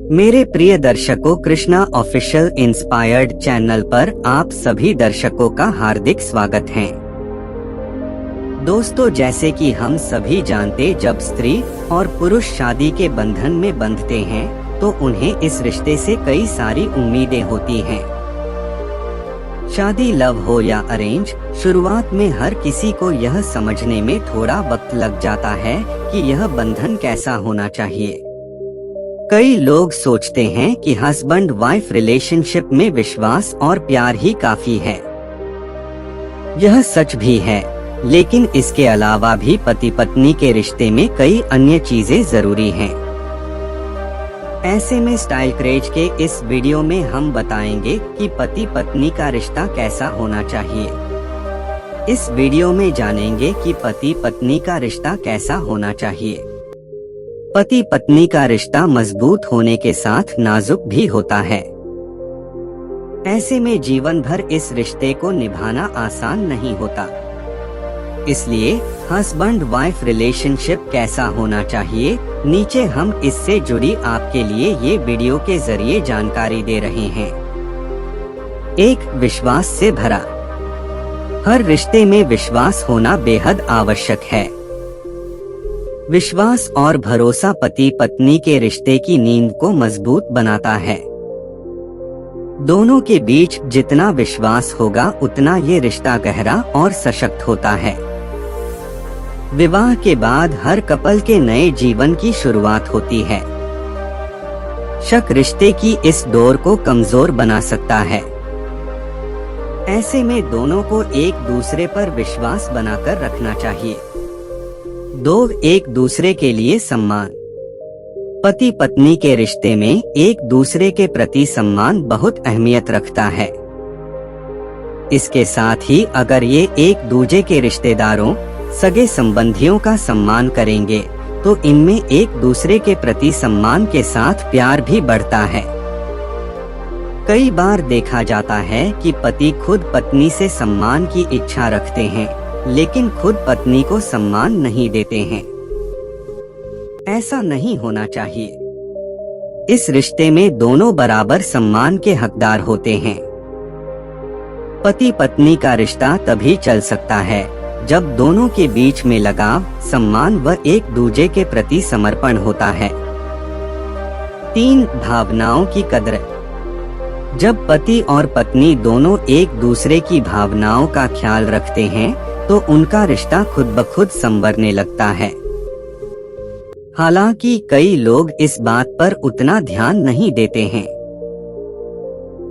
मेरे प्रिय दर्शकों, कृष्णा ऑफिशियल इंस्पायर्ड चैनल पर आप सभी दर्शकों का हार्दिक स्वागत है। दोस्तों, जैसे कि हम सभी जानते, जब स्त्री और पुरुष शादी के बंधन में बंधते हैं तो उन्हें इस रिश्ते से कई सारी उम्मीदें होती हैं। शादी लव हो या अरेंज, शुरुआत में हर किसी को यह समझने में थोड़ा वक्त लग जाता है कि यह बंधन कैसा होना चाहिए। कई लोग सोचते हैं कि हस्बैंड वाइफ रिलेशनशिप में विश्वास और प्यार ही काफी है। यह सच भी है, लेकिन इसके अलावा भी पति पत्नी के रिश्ते में कई अन्य चीजें जरूरी हैं। ऐसे में स्टाइल क्रेज के इस वीडियो में हम बताएंगे कि पति पत्नी का रिश्ता कैसा होना चाहिए। इस वीडियो में जानेंगे कि पति पत्नी का रिश्ता कैसा होना चाहिए। पति पत्नी का रिश्ता मजबूत होने के साथ नाजुक भी होता है। ऐसे में जीवन भर इस रिश्ते को निभाना आसान नहीं होता। इसलिए हस्बैंड वाइफ रिलेशनशिप कैसा होना चाहिए, नीचे हम इससे जुड़ी आपके लिए ये वीडियो के जरिए जानकारी दे रहे हैं। 1. विश्वास से भरा। हर रिश्ते में विश्वास होना बेहद आवश्यक है। विश्वास और भरोसा पति पत्नी के रिश्ते की नींव को मजबूत बनाता है। दोनों के बीच जितना विश्वास होगा उतना ये रिश्ता गहरा और सशक्त होता है। विवाह के बाद हर कपल के नए जीवन की शुरुआत होती है। शक रिश्ते की इस डोर को कमजोर बना सकता है। ऐसे में दोनों को एक दूसरे पर विश्वास बनाकर रखना चाहिए। 2. एक दूसरे के लिए सम्मान। पति पत्नी के रिश्ते में एक दूसरे के प्रति सम्मान बहुत अहमियत रखता है। इसके साथ ही अगर ये एक दूसरे के रिश्तेदारों, सगे संबंधियों का सम्मान करेंगे तो इनमें एक दूसरे के प्रति सम्मान के साथ प्यार भी बढ़ता है। कई बार देखा जाता है कि पति खुद पत्नी से सम्मान की इच्छा रखते हैं, लेकिन खुद पत्नी को सम्मान नहीं देते हैं। ऐसा नहीं होना चाहिए। इस रिश्ते में दोनों बराबर सम्मान के हकदार होते हैं। पति पत्नी का रिश्ता तभी चल सकता है जब दोनों के बीच में लगाव, सम्मान व एक दूसरे के प्रति समर्पण होता है। 3. भावनाओं की कदर। जब पति और पत्नी दोनों एक दूसरे की भावनाओं का ख्याल रखते हैं तो उनका रिश्ता खुद ब खुद संवरने लगता है। हालांकि कई लोग इस बात पर उतना ध्यान नहीं देते हैं।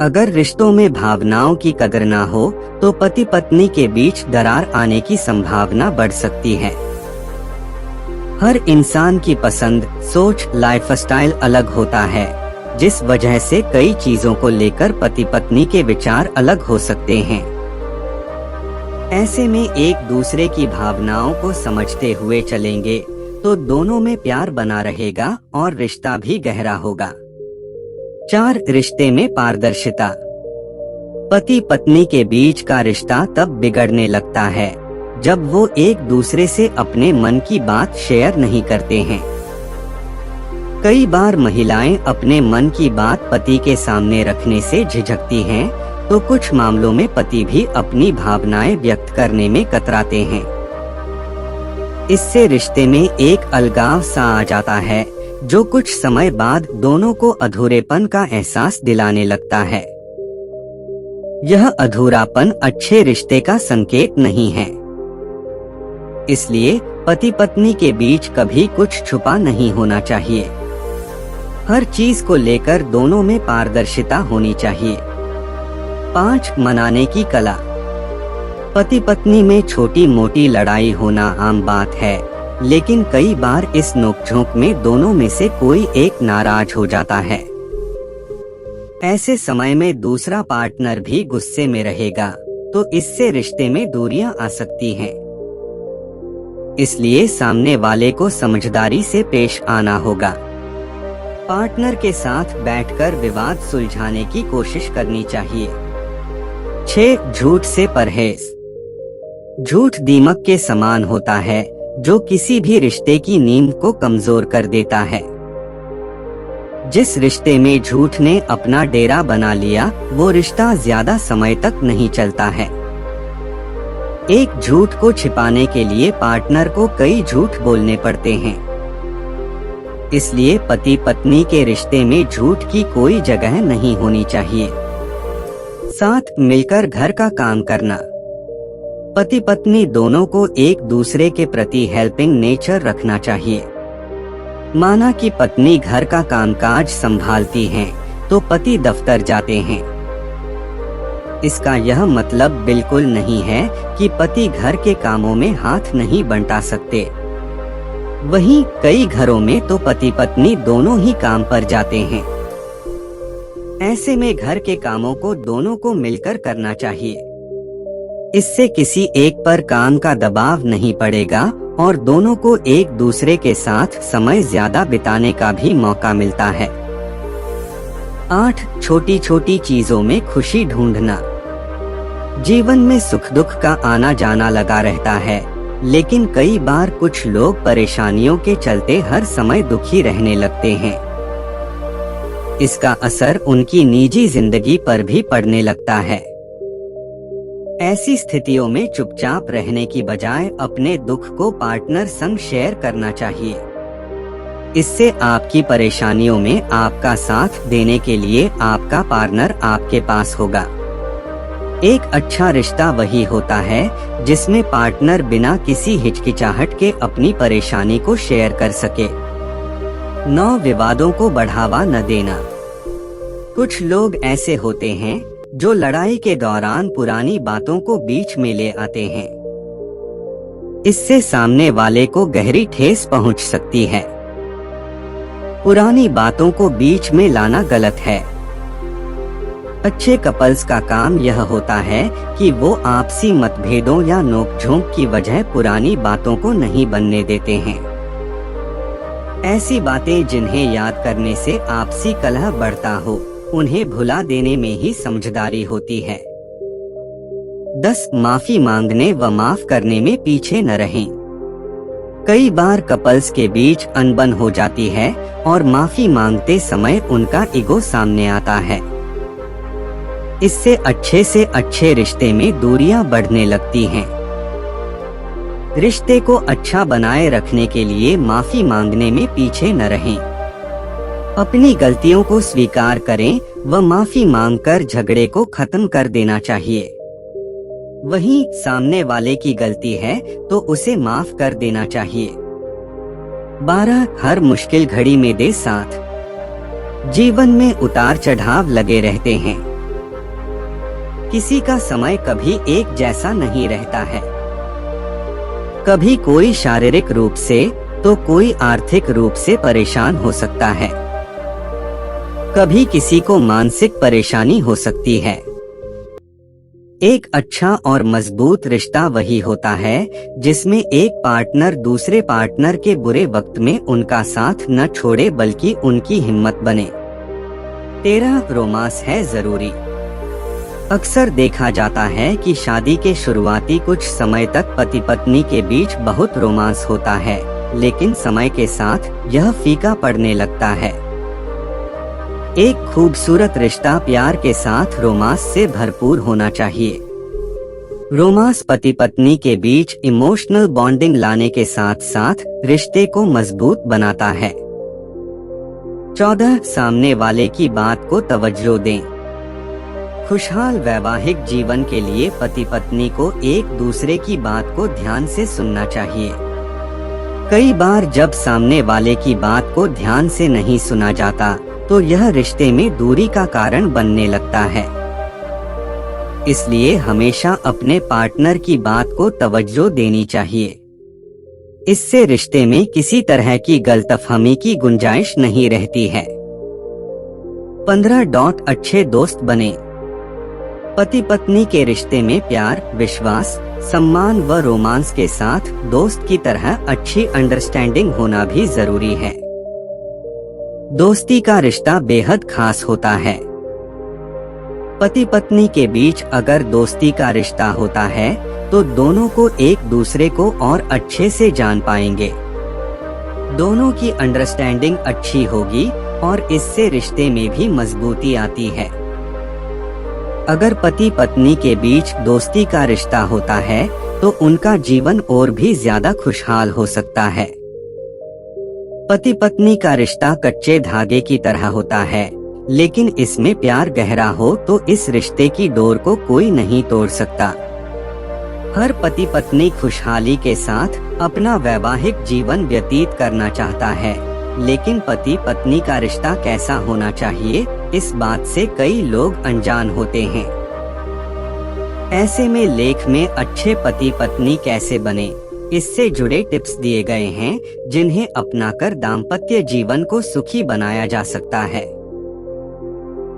अगर रिश्तों में भावनाओं की कदर ना हो तो पति पत्नी के बीच दरार आने की संभावना बढ़ सकती है। हर इंसान की पसंद, सोच, लाइफस्टाइल अलग होता है, जिस वजह से कई चीजों को लेकर पति पत्नी के विचार अलग हो सकते हैं। ऐसे में एक दूसरे की भावनाओं को समझते हुए चलेंगे तो दोनों में प्यार बना रहेगा और रिश्ता भी गहरा होगा। 4. रिश्ते में पारदर्शिता। पति पत्नी के बीच का रिश्ता तब बिगड़ने लगता है जब वो एक दूसरे से अपने मन की बात शेयर नहीं करते हैं। कई बार महिलाएं अपने मन की बात पति के सामने रखने से झिझकती हैं, तो कुछ मामलों में पति भी अपनी भावनाएं व्यक्त करने में कतराते हैं। इससे रिश्ते में एक अलगाव सा आ जाता है, जो कुछ समय बाद दोनों को अधूरेपन का एहसास दिलाने लगता है। यह अधूरापन अच्छे रिश्ते का संकेत नहीं है। इसलिए पति पत्नी के बीच कभी कुछ छुपा नहीं होना चाहिए। हर चीज को लेकर दोनों में पारदर्शिता होनी चाहिए। 5. मनाने की कला। पति पत्नी में छोटी मोटी लड़ाई होना आम बात है, लेकिन कई बार इस नोकझोंक में दोनों में से कोई एक नाराज हो जाता है। ऐसे समय में दूसरा पार्टनर भी गुस्से में रहेगा, तो इससे रिश्ते में दूरियां आ सकती हैं। इसलिए सामने वाले को समझदारी से पेश आना होगा। पार्टनर के साथ बैठकर विवाद सुलझाने की कोशिश करनी चाहिए। 6. झूठ से परहेज। झूठ दीमक के समान होता है, जो किसी भी रिश्ते की नींव को कमजोर कर देता है। जिस रिश्ते में झूठ ने अपना डेरा बना लिया वो रिश्ता ज्यादा समय तक नहीं चलता है। एक झूठ को छिपाने के लिए पार्टनर को कई झूठ बोलने पड़ते हैं। इसलिए पति पत्नी के रिश्ते में झूठ की कोई जगह नहीं होनी चाहिए। साथ मिलकर घर का काम करना। पति पत्नी दोनों को एक दूसरे के प्रति हेल्पिंग नेचर रखना चाहिए। माना कि पत्नी घर का कामकाज संभालती हैं, तो पति दफ्तर जाते हैं। इसका यह मतलब बिल्कुल नहीं है कि पति घर के कामों में हाथ नहीं बंटा सकते। वहीं कई घरों में तो पति पत्नी दोनों ही काम पर जाते हैं। ऐसे में घर के कामों को दोनों को मिलकर करना चाहिए। इससे किसी एक पर काम का दबाव नहीं पड़ेगा और दोनों को एक दूसरे के साथ समय ज्यादा बिताने का भी मौका मिलता है। 8. छोटी छोटी चीजों में खुशी ढूंढना। जीवन में सुख दुख का आना जाना लगा रहता है, लेकिन कई बार कुछ लोग परेशानियों के चलते हर समय दुखी रहने लगते हैं। इसका असर उनकी निजी जिंदगी पर भी पड़ने लगता है। ऐसी स्थितियों में चुपचाप रहने की बजाय अपने दुख को पार्टनर संग शेयर करना चाहिए। इससे आपकी परेशानियों में आपका साथ देने के लिए आपका पार्टनर आपके पास होगा। एक अच्छा रिश्ता वही होता है जिसमें पार्टनर बिना किसी हिचकिचाहट के अपनी परेशानी को शेयर कर सके। 9. विवादों को बढ़ावा न देना। कुछ लोग ऐसे होते हैं जो लड़ाई के दौरान पुरानी बातों को बीच में ले आते हैं। इससे सामने वाले को गहरी ठेस पहुंच सकती है। पुरानी बातों को बीच में लाना गलत है। अच्छे कपल्स का काम यह होता है कि वो आपसी मतभेदों या नोकझोंक की वजह पुरानी बातों को नहीं बनने देते हैं। ऐसी बातें जिन्हें याद करने से आपसी कलह बढ़ता हो, उन्हें भुला देने में ही समझदारी होती है। 10. माफी मांगने व माफ करने में पीछे न रहें। कई बार कपल्स के बीच अनबन हो जाती है और माफी मांगते समय उनका ईगो सामने आता है। इससे अच्छे से अच्छे रिश्ते में दूरियां बढ़ने लगती हैं। रिश्ते को अच्छा बनाए रखने के लिए माफी मांगने में पीछे न रहें। अपनी गलतियों को स्वीकार करें व माफी मांगकर झगड़े को खत्म कर देना चाहिए। वहीं सामने वाले की गलती है तो उसे माफ कर देना चाहिए। 12. हर मुश्किल घड़ी में दे साथ। जीवन में उतार चढ़ाव लगे रहते हैं। किसी का समय कभी एक जैसा नहीं रहता है। कभी कोई शारीरिक रूप से तो कोई आर्थिक रूप से परेशान हो सकता है। कभी किसी को मानसिक परेशानी हो सकती है। एक अच्छा और मजबूत रिश्ता वही होता है जिसमें एक पार्टनर दूसरे पार्टनर के बुरे वक्त में उनका साथ न छोड़े बल्कि उनकी हिम्मत बने। 13. रोमांस है जरूरी। अक्सर देखा जाता है कि शादी के शुरुआती कुछ समय तक पति पत्नी के बीच बहुत रोमांस होता है, लेकिन समय के साथ यह फीका पड़ने लगता है। एक खूबसूरत रिश्ता प्यार के साथ रोमांस से भरपूर होना चाहिए। रोमांस पति पत्नी के बीच इमोशनल बॉन्डिंग लाने के साथ साथ रिश्ते को मजबूत बनाता है। 14. सामने वाले की बात को तवज्जो दें। खुशहाल वैवाहिक जीवन के लिए पति पत्नी को एक दूसरे की बात को ध्यान से सुनना चाहिए। कई बार जब सामने वाले की बात को ध्यान से नहीं सुना जाता तो यह रिश्ते में दूरी का कारण बनने लगता है। इसलिए हमेशा अपने पार्टनर की बात को तवज्जो देनी चाहिए। इससे रिश्ते में किसी तरह की गलतफहमी की गुंजाइश नहीं रहती है। 15. अच्छे दोस्त बने। पति पत्नी के रिश्ते में प्यार, विश्वास, सम्मान व रोमांस के साथ दोस्त की तरह अच्छी अंडरस्टैंडिंग होना भी जरूरी है। दोस्ती का रिश्ता बेहद खास होता है। पति पत्नी के बीच अगर दोस्ती का रिश्ता होता है तो दोनों को एक दूसरे को और अच्छे से जान पाएंगे। दोनों की अंडरस्टैंडिंग अच्छी होगी और इससे रिश्ते में भी मजबूती आती है। अगर पति पत्नी के बीच दोस्ती का रिश्ता होता है तो उनका जीवन और भी ज्यादा खुशहाल हो सकता है। पति पत्नी का रिश्ता कच्चे धागे की तरह होता है, लेकिन इसमें प्यार गहरा हो तो इस रिश्ते की डोर को कोई नहीं तोड़ सकता। हर पति पत्नी खुशहाली के साथ अपना वैवाहिक जीवन व्यतीत करना चाहता है, लेकिन पति पत्नी का रिश्ता कैसा होना चाहिए, इस बात से कई लोग अनजान होते हैं। ऐसे में लेख में अच्छे पति पत्नी कैसे बने, इससे जुड़े टिप्स दिए गए हैं, जिन्हें अपनाकर दाम्पत्य जीवन को सुखी बनाया जा सकता है।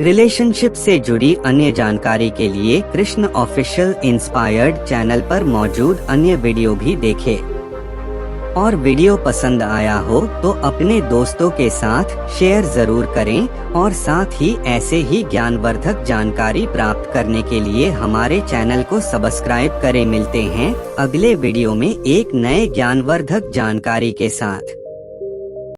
रिलेशनशिप से जुड़ी अन्य जानकारी के लिए कृष्ण ऑफिशियल इंस्पायर्ड चैनल पर मौजूद अन्य वीडियो भी देखें। और वीडियो पसंद आया हो तो अपने दोस्तों के साथ शेयर जरूर करें, और साथ ही ऐसे ही ज्ञानवर्धक जानकारी प्राप्त करने के लिए हमारे चैनल को सब्सक्राइब करें। मिलते हैं अगले वीडियो में एक नए ज्ञानवर्धक जानकारी के साथ।